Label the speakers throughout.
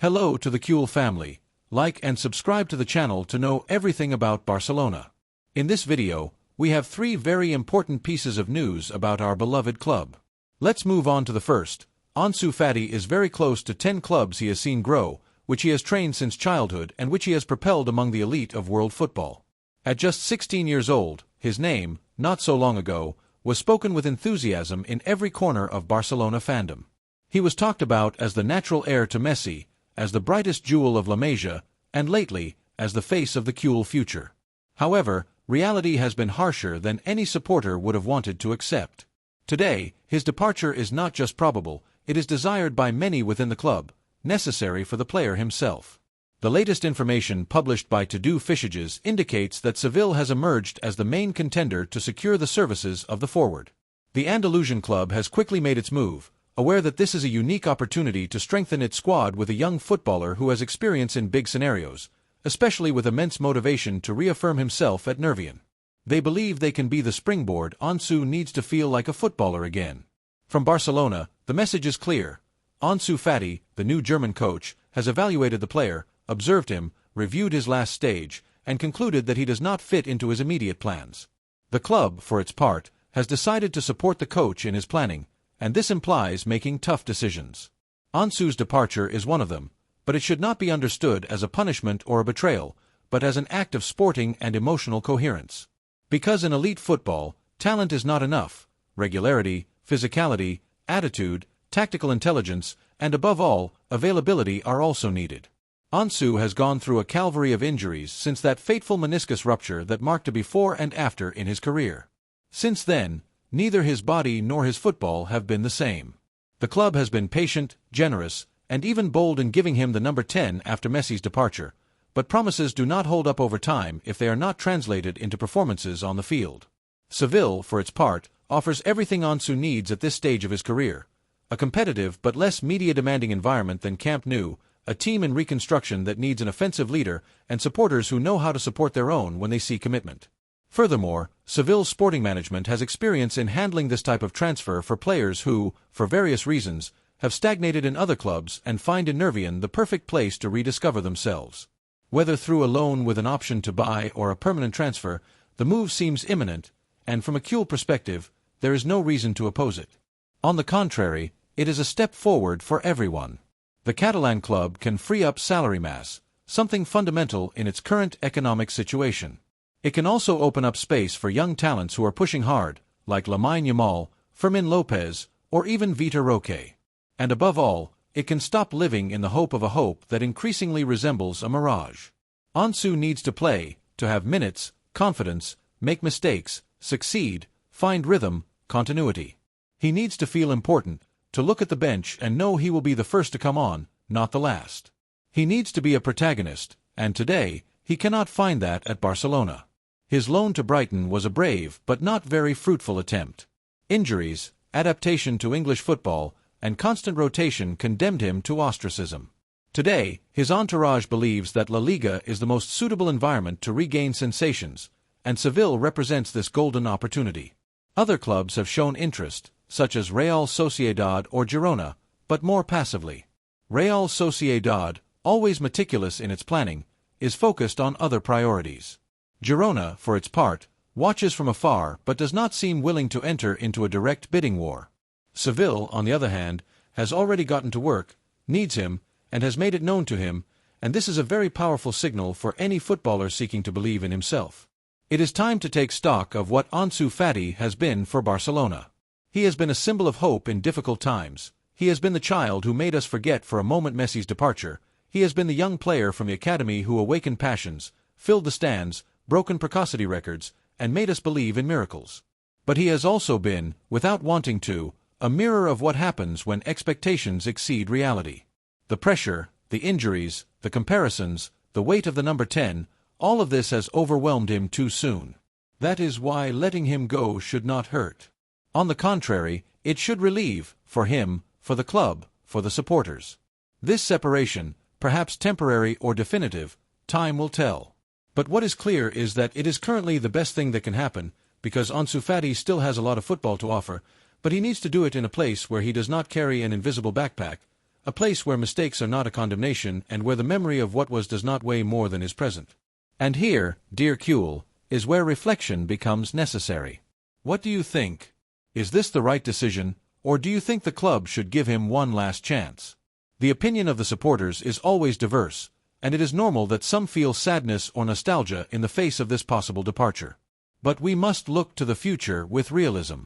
Speaker 1: Hello to the Cule family. Like and subscribe to the channel to know everything about Barcelona. In this video, we have 3 very important pieces of news about our beloved club. Let's move on to the first. Ansu Fati is very close to 10 clubs he has seen grow, which he has trained since childhood and which he has propelled among the elite of world football. At just 16 years old, his name, not so long ago, was spoken with enthusiasm in every corner of Barcelona fandom. He was talked about as the natural heir to Messi, as the brightest jewel of La Masia, and lately, as the face of the Cule future. However, reality has been harsher than any supporter would have wanted to accept. Today, his departure is not just probable, it is desired by many within the club, necessary for the player himself. The latest information published by To-Do Fishages indicates that Seville has emerged as the main contender to secure the services of the forward. The Andalusian club has quickly made its move, aware that this is a unique opportunity to strengthen its squad with a young footballer who has experience in big scenarios, especially with immense motivation to reaffirm himself at Nervión. They believe they can be the springboard. Ansu needs to feel like a footballer again. From Barcelona, the message is clear. Ansu Fati, the new German coach, has evaluated the player, observed him, reviewed his last stage, and concluded that he does not fit into his immediate plans. The club, for its part, has decided to support the coach in his planning, and this implies making tough decisions. Ansu's departure is one of them, but it should not be understood as a punishment or a betrayal, but as an act of sporting and emotional coherence. Because in elite football, talent is not enough. Regularity, physicality, attitude, tactical intelligence, and above all, availability are also needed. Ansu has gone through a calvary of injuries since that fateful meniscus rupture that marked a before and after in his career. Since then, neither his body nor his football have been the same. The club has been patient, generous, and even bold in giving him the number 10 after Messi's departure, but promises do not hold up over time if they are not translated into performances on the field. Seville, for its part, offers everything Ansu needs at this stage of his career: a competitive but less media-demanding environment than Camp Nou, a team in reconstruction that needs an offensive leader, and supporters who know how to support their own when they see commitment. Furthermore, Seville's sporting management has experience in handling this type of transfer for players who, for various reasons, have stagnated in other clubs and find in Nervión the perfect place to rediscover themselves. Whether through a loan with an option to buy or a permanent transfer, the move seems imminent, and from a Cule perspective, there is no reason to oppose it. On the contrary, it is a step forward for everyone. The Catalan club can free up salary mass, something fundamental in its current economic situation. It can also open up space for young talents who are pushing hard, like LAMINE YAMAL, Fermín López, or even Vitor Roque. And above all, it can stop living in the hope of a hope that increasingly resembles a mirage. Ansu needs to play, to have minutes, confidence, make mistakes, succeed, find rhythm, continuity. He needs to feel important, to look at the bench and know he will be the first to come on, not the last. He needs to be a protagonist, and today, he cannot find that at Barcelona. His loan to Brighton was a brave but not very fruitful attempt. Injuries, adaptation to English football, and constant rotation condemned him to ostracism. Today, his entourage believes that La Liga is the most suitable environment to regain sensations, and Seville represents this golden opportunity. Other clubs have shown interest, such as Real Sociedad or Girona, but more passively. Real Sociedad, always meticulous in its planning, is focused on other priorities. Girona, for its part, watches from afar but does not seem willing to enter into a direct bidding war. Seville, on the other hand, has already gotten to work, needs him, and has made it known to him, and this is a very powerful signal for any footballer seeking to believe in himself. It is time to take stock of what Ansu Fati has been for Barcelona. He has been a symbol of hope in difficult times. He has been the child who made us forget for a moment Messi's departure. He has been the young player from the academy who awakened passions, filled the stands, broken precocity records, and made us believe in miracles. But he has also been, without wanting to, a mirror of what happens when expectations exceed reality. The pressure, the injuries, the comparisons, the weight of the number 10, all of this has overwhelmed him too soon. That is why letting him go should not hurt. On the contrary, it should relieve, for him, for the club, for the supporters. This separation, perhaps temporary or definitive, time will tell. But what is clear is that it is currently the best thing that can happen, because Ansu Fati still has a lot of football to offer, but he needs to do it in a place where he does not carry an invisible backpack, a place where mistakes are not a condemnation and where the memory of what was does not weigh more than is present. And here, dear Kuhl, is where reflection becomes necessary. What do you think? Is this the right decision, or do you think the club should give him one last chance? The opinion of the supporters is always diverse, and it is normal that some feel sadness or nostalgia in the face of this possible departure. But we must look to the future with realism.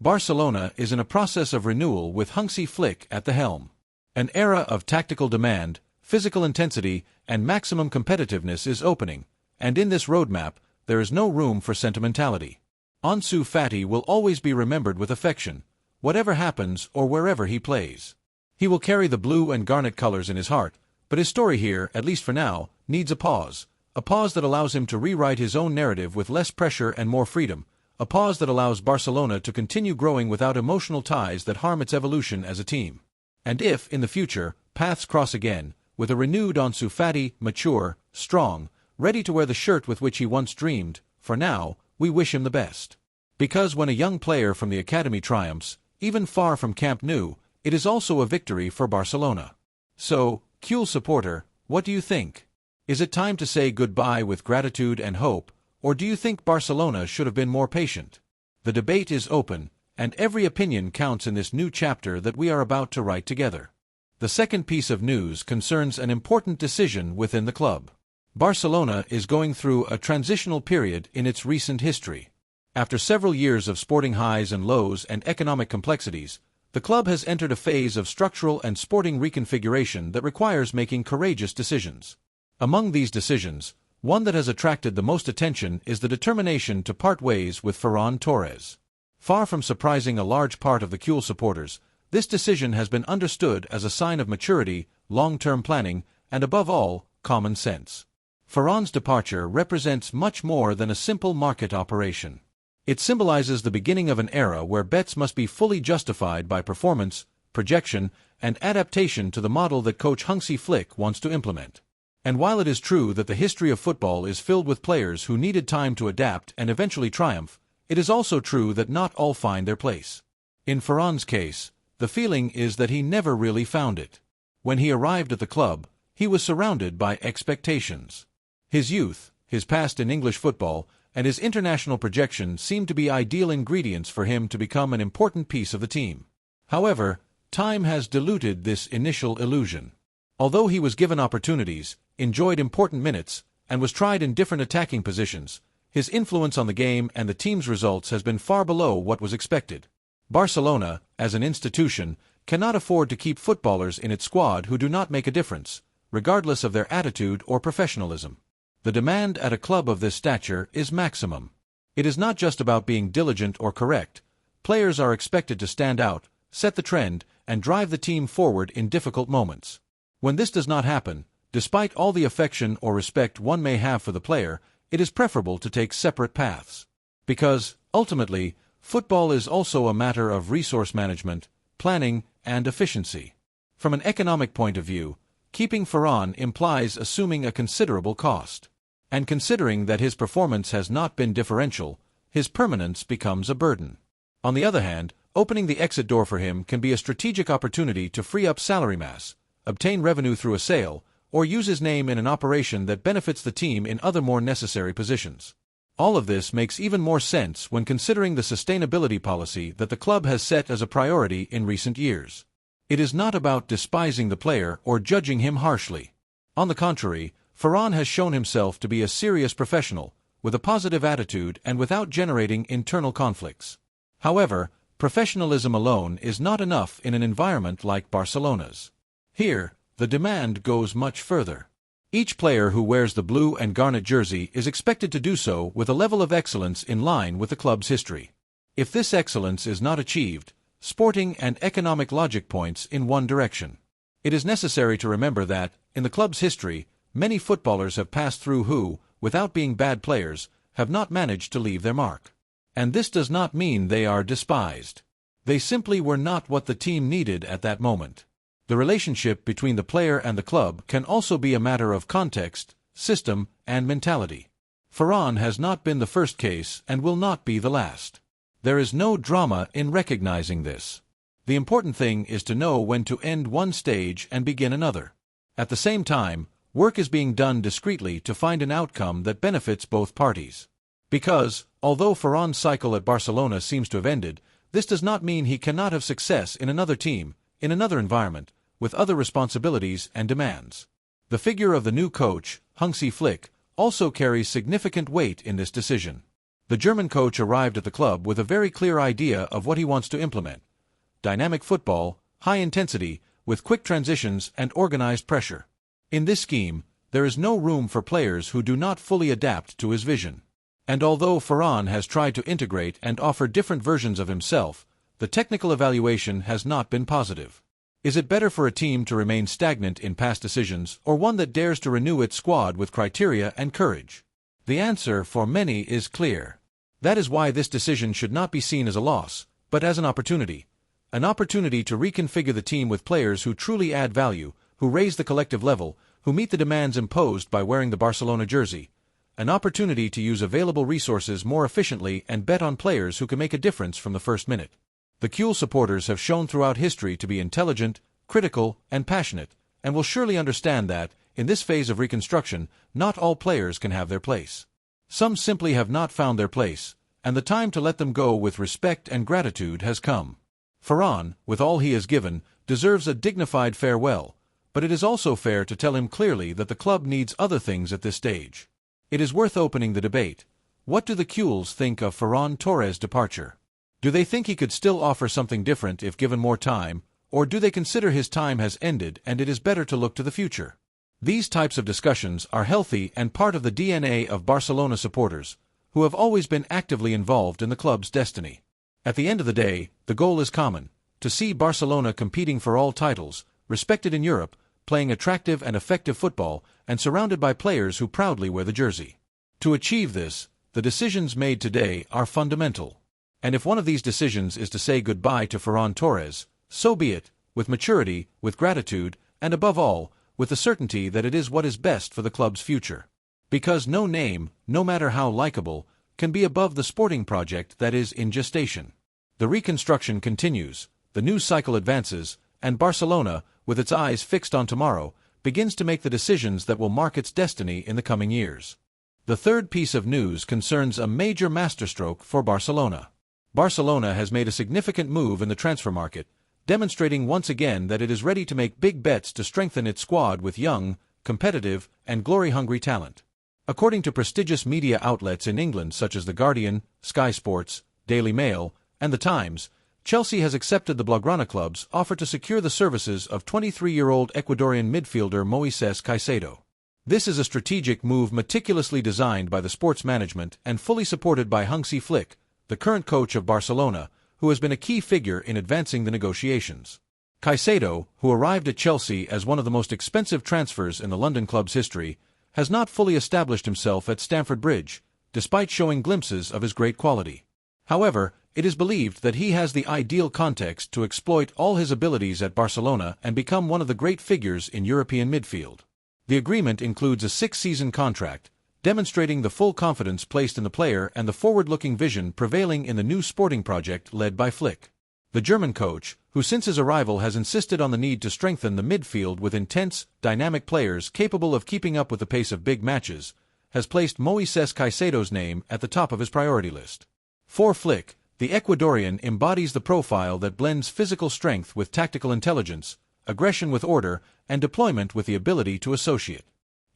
Speaker 1: Barcelona is in a process of renewal with Hansi Flick at the helm. An era of tactical demand, physical intensity, and maximum competitiveness is opening, and in this roadmap, there is no room for sentimentality. Ansu Fati will always be remembered with affection, whatever happens or wherever he plays. He will carry the blue and garnet colors in his heart, but his story here, at least for now, needs a pause that allows him to rewrite his own narrative with less pressure and more freedom, a pause that allows Barcelona to continue growing without emotional ties that harm its evolution as a team. And if, in the future, paths cross again, with a renewed Ansu Fati, mature, strong, ready to wear the shirt with which he once dreamed, for now, we wish him the best. Because when a young player from the academy triumphs, even far from Camp Nou, it is also a victory for Barcelona. So, Kuhl supporter, what do you think? Is it time to say goodbye with gratitude and hope, or do you think Barcelona should have been more patient? The debate is open, and every opinion counts in this new chapter that we are about to write together. The second piece of news concerns an important decision within the club. Barcelona is going through a transitional period in its recent history. After several years of sporting highs and lows and economic complexities, the club has entered a phase of structural and sporting reconfiguration that requires making courageous decisions. Among these decisions, one that has attracted the most attention is the determination to part ways with Ferran Torres. Far from surprising a large part of the Kuhl supporters, this decision has been understood as a sign of maturity, long-term planning, and above all, common sense. Ferran's departure represents much more than a simple market operation. It symbolizes the beginning of an era where bets must be fully justified by performance, projection, and adaptation to the model that coach Hansi Flick wants to implement. And while it is true that the history of football is filled with players who needed time to adapt and eventually triumph, it is also true that not all find their place. In Ferran's case, the feeling is that he never really found it. When he arrived at the club, he was surrounded by expectations. His youth, his past in English football, and his international projection seemed to be ideal ingredients for him to become an important piece of the team. However, time has diluted this initial illusion. Although he was given opportunities, enjoyed important minutes, and was tried in different attacking positions, his influence on the game and the team's results has been far below what was expected. Barcelona, as an institution, cannot afford to keep footballers in its squad who do not make a difference, regardless of their attitude or professionalism. The demand at a club of this stature is maximum. It is not just about being diligent or correct. Players are expected to stand out, set the trend, and drive the team forward in difficult moments. When this does not happen, despite all the affection or respect one may have for the player, it is preferable to take separate paths. Because, ultimately, football is also a matter of resource management, planning, and efficiency. From an economic point of view, keeping Ferran implies assuming a considerable cost. And considering that his performance has not been differential, his permanence becomes a burden. On the other hand, opening the exit door for him can be a strategic opportunity to free up salary mass, obtain revenue through a sale, or use his name in an operation that benefits the team in other more necessary positions. All of this makes even more sense when considering the sustainability policy that the club has set as a priority in recent years. It is not about despising the player or judging him harshly. On the contrary, Ferran has shown himself to be a serious professional, with a positive attitude and without generating internal conflicts. However, professionalism alone is not enough in an environment like Barcelona's. Here, the demand goes much further. Each player who wears the blue and garnet jersey is expected to do so with a level of excellence in line with the club's history. If this excellence is not achieved, sporting and economic logic points in one direction. It is necessary to remember that, in the club's history, many footballers have passed through who, without being bad players, have not managed to leave their mark. And this does not mean they are despised. They simply were not what the team needed at that moment. The relationship between the player and the club can also be a matter of context, system, and mentality. Ferran has not been the first case and will not be the last. There is no drama in recognizing this. The important thing is to know when to end one stage and begin another. At the same time, work is being done discreetly to find an outcome that benefits both parties. Because, although Ferran's cycle at Barcelona seems to have ended, this does not mean he cannot have success in another team, in another environment, with other responsibilities and demands. The figure of the new coach, Hansi Flick, also carries significant weight in this decision. The German coach arrived at the club with a very clear idea of what he wants to implement: dynamic football, high intensity, with quick transitions and organized pressure. In this scheme, there is no room for players who do not fully adapt to his vision. And although Ferran has tried to integrate and offer different versions of himself, the technical evaluation has not been positive. Is it better for a team to remain stagnant in past decisions, or one that dares to renew its squad with criteria and courage? The answer for many is clear. That is why this decision should not be seen as a loss, but as an opportunity. An opportunity to reconfigure the team with players who truly add value, who raise the collective level, who meet the demands imposed by wearing the Barcelona jersey. An opportunity to use available resources more efficiently and bet on players who can make a difference from the first minute. The Cule supporters have shown throughout history to be intelligent, critical, and passionate, and will surely understand that, in this phase of reconstruction, not all players can have their place. Some simply have not found their place, and the time to let them go with respect and gratitude has come. Ferran, with all he has given, deserves a dignified farewell, but it is also fair to tell him clearly that the club needs other things at this stage. It is worth opening the debate. What do the Cules think of Ferran Torres' departure? Do they think he could still offer something different if given more time, or do they consider his time has ended and it is better to look to the future? These types of discussions are healthy and part of the DNA of Barcelona supporters, who have always been actively involved in the club's destiny. At the end of the day, the goal is common: to see Barcelona competing for all titles, respected in Europe, playing attractive and effective football, and surrounded by players who proudly wear the jersey. To achieve this, the decisions made today are fundamental. And if one of these decisions is to say goodbye to Ferran Torres, so be it, with maturity, with gratitude, and above all, with the certainty that it is what is best for the club's future. Because no name, no matter how likable, can be above the sporting project that is in gestation. The reconstruction continues, the news cycle advances, and Barcelona, with its eyes fixed on tomorrow, begins to make the decisions that will mark its destiny in the coming years. The third piece of news concerns a major masterstroke for Barcelona. Barcelona has made a significant move in the transfer market, demonstrating once again that it is ready to make big bets to strengthen its squad with young, competitive, and glory-hungry talent. According to prestigious media outlets in England such as The Guardian, Sky Sports, Daily Mail, and The Times, Chelsea has accepted the Blaugrana club's offer to secure the services of 23-year-old Ecuadorian midfielder Moises Caicedo. This is a strategic move meticulously designed by the sports management and fully supported by Hansi Flick, the current coach of Barcelona, who has been a key figure in advancing the negotiations. Caicedo, who arrived at Chelsea as one of the most expensive transfers in the London club's history, has not fully established himself at Stamford Bridge, despite showing glimpses of his great quality. However, it is believed that he has the ideal context to exploit all his abilities at Barcelona and become one of the great figures in European midfield. The agreement includes a 6-season contract, demonstrating the full confidence placed in the player and the forward-looking vision prevailing in the new sporting project led by Flick. The German coach, who since his arrival has insisted on the need to strengthen the midfield with intense, dynamic players capable of keeping up with the pace of big matches, has placed Moises Caicedo's name at the top of his priority list. For Flick, the Ecuadorian embodies the profile that blends physical strength with tactical intelligence, aggression with order, and deployment with the ability to associate.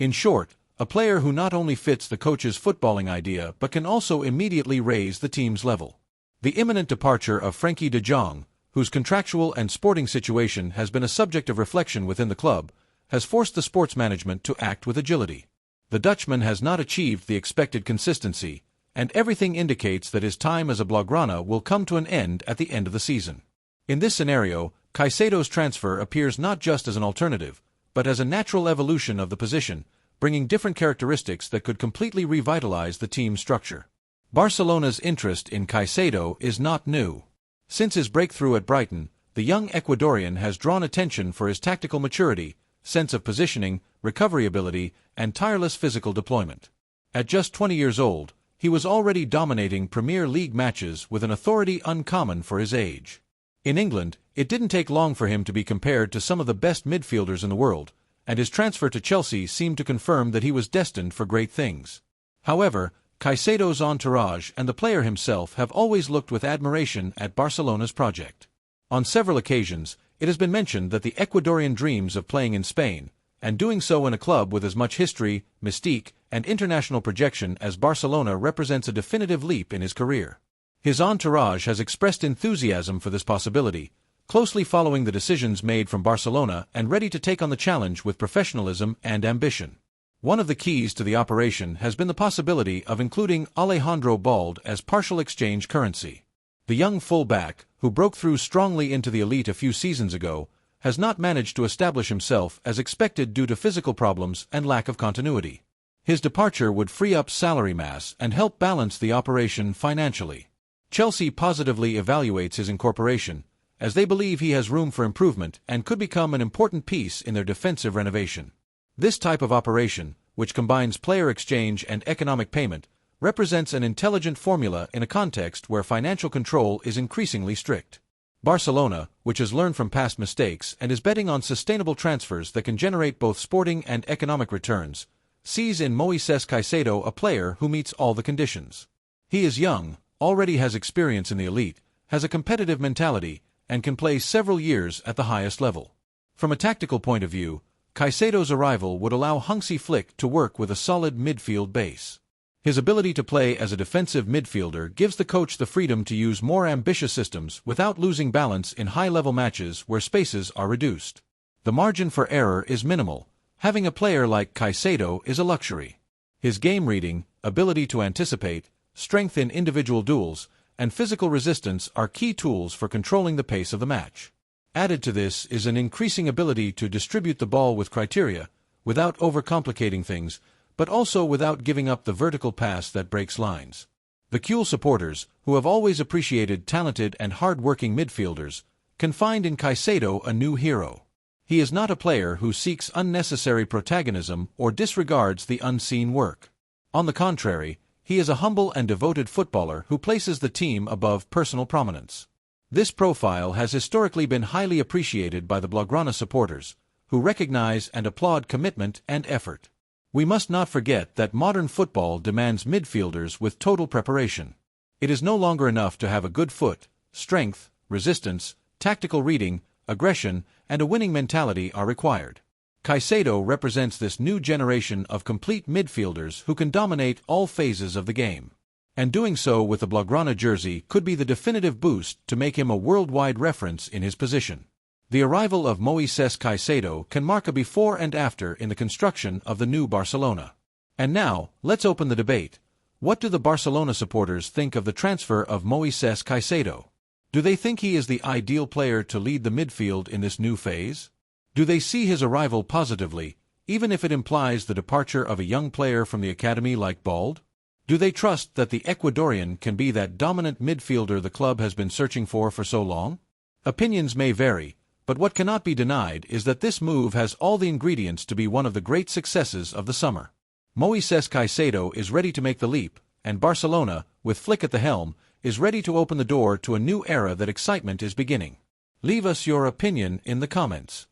Speaker 1: In short, a player who not only fits the coach's footballing idea but can also immediately raise the team's level. The imminent departure of Frenkie de Jong, whose contractual and sporting situation has been a subject of reflection within the club, has forced the sports management to act with agility. The Dutchman has not achieved the expected consistency, and everything indicates that his time as a Blaugrana will come to an end at the end of the season. In this scenario, Caicedo's transfer appears not just as an alternative, but as a natural evolution of the position, bringing different characteristics that could completely revitalize the team's structure. Barcelona's interest in Caicedo is not new. Since his breakthrough at Brighton, the young Ecuadorian has drawn attention for his tactical maturity, sense of positioning, recovery ability, and tireless physical deployment. At just 20 years old, he was already dominating Premier League matches with an authority uncommon for his age. In England, it didn't take long for him to be compared to some of the best midfielders in the world, and his transfer to Chelsea seemed to confirm that he was destined for great things. However, Caicedo's entourage and the player himself have always looked with admiration at Barcelona's project. On several occasions, it has been mentioned that the Ecuadorian dreams of playing in Spain, and doing so in a club with as much history, mystique, and international projection as Barcelona represents a definitive leap in his career. His entourage has expressed enthusiasm for this possibility, closely following the decisions made from Barcelona and ready to take on the challenge with professionalism and ambition. One of the keys to the operation has been the possibility of including Alejandro Balde as partial exchange currency. The young full-back, who broke through strongly into the elite a few seasons ago, has not managed to establish himself as expected due to physical problems and lack of continuity. His departure would free up salary mass and help balance the operation financially. Chelsea positively evaluates his incorporation, as they believe he has room for improvement and could become an important piece in their defensive renovation. This type of operation, which combines player exchange and economic payment, represents an intelligent formula in a context where financial control is increasingly strict. Barcelona, which has learned from past mistakes and is betting on sustainable transfers that can generate both sporting and economic returns, sees in Moises Caicedo a player who meets all the conditions. He is young, already has experience in the elite, has a competitive mentality, and can play several years at the highest level. From a tactical point of view, Caicedo's arrival would allow Hansi Flick to work with a solid midfield base. His ability to play as a defensive midfielder gives the coach the freedom to use more ambitious systems without losing balance in high-level matches where spaces are reduced. The margin for error is minimal. Having a player like Caicedo is a luxury. His game reading, ability to anticipate, strength in individual duels, and physical resistance are key tools for controlling the pace of the match. Added to this is an increasing ability to distribute the ball with criteria, without overcomplicating things, but also without giving up the vertical pass that breaks lines. The Cule supporters, who have always appreciated talented and hard-working midfielders, can find in Caicedo a new hero. He is not a player who seeks unnecessary protagonism or disregards the unseen work. On the contrary, he is a humble and devoted footballer who places the team above personal prominence. This profile has historically been highly appreciated by the Blaugrana supporters, who recognize and applaud commitment and effort. We must not forget that modern football demands midfielders with total preparation. It is no longer enough to have a good foot. Strength, resistance, tactical reading, aggression, and a winning mentality are required. Caicedo represents this new generation of complete midfielders who can dominate all phases of the game. And doing so with the Blaugrana jersey could be the definitive boost to make him a worldwide reference in his position. The arrival of Moises Caicedo can mark a before and after in the construction of the new Barcelona. And now, let's open the debate. What do the Barcelona supporters think of the transfer of Moises Caicedo? Do they think he is the ideal player to lead the midfield in this new phase? Do they see his arrival positively, even if it implies the departure of a young player from the academy like Balde? Do they trust that the Ecuadorian can be that dominant midfielder the club has been searching for so long? Opinions may vary, but what cannot be denied is that this move has all the ingredients to be one of the great successes of the summer. Moises Caicedo is ready to make the leap, and Barcelona, with Flick at the helm, is ready to open the door to a new era that excitement is beginning. Leave us your opinion in the comments.